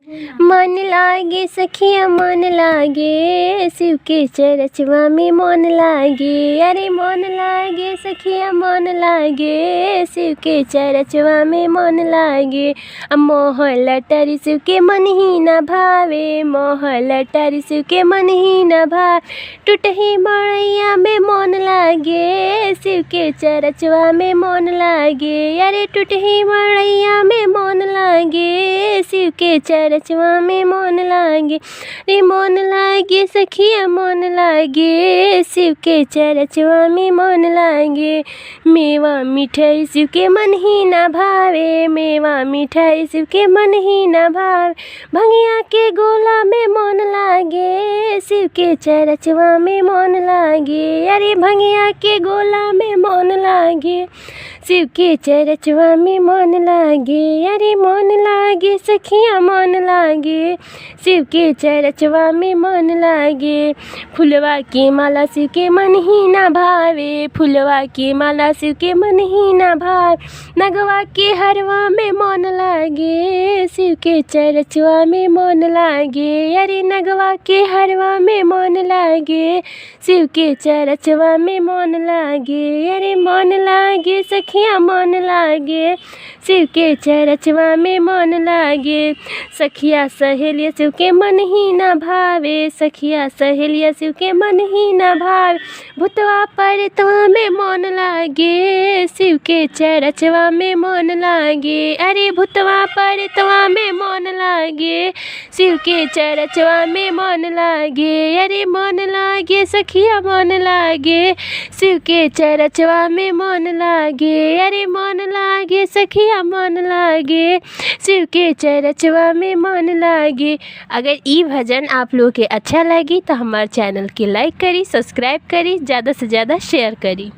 मन लागे सखिया मन लागे, शिव के चरचवा में मन लागे। अरे मन लागे सखिया मन लागे, शिव के चरचवा में मन लागे। मोहल टरी शिव के मन ही न भावे, मोहल टरी शिव के मन ही न भावे। टूटही मड़ैया में मन लागे, शिव के चरचवा में मन लागे। अरे टूटही मड़ैया में मन लागे, शिव के चरचवा में मन लागे। रे मन लागे सखिया मन लागे, शिव के चरचवा में मन लागे। मेवा मिठाई शिव के मन ही न भावे, मेवा मिठाई शिव के मन ही न भावे। भंगिया के गोला में मन लागे, शिव के चरचवा में मन लागे। अरे भंगिया के गोला में मन लागे, शिव के चरचवा में मन लागे। अरे मन लागे सखिया मन लागे, शिव के चरचवा में मन लागे। फुलवा की माला शिव के मन ही न भावे, फुलवा की माला शिव के मन ही न भावे। नगवा के हरवा में मन लागे, शिव के चरचवा में मन लागे। अरे नगवा के हरवा में मन लागे, शिव के चरचवा में मन लागे। अरे मन लागे सखिया मन लागे, शिव के चरचवा में मन लागे। सखिया सहेलिया शिव के मन ही न भावे, सखिया सहेलिया शिव के मन ही न भावे। भूतवा परतवा में मन लागे, शिव के चरचवा में मन लागे। अरे भूतवा परतवा में मन लागे, शिव के चरचवा में मन लागे। अरे मन लागे सखिया मन लागे, शिव के चरचवा में मन लागे। अरे मन लागे सखिया मन लागे, शिव के चरचवा में मन लागे। अगर ई भजन आप लोग के अच्छा लगी तो हमारे चैनल के लाइक करी, सब्सक्राइब करी, ज़्यादा से ज़्यादा शेयर करी।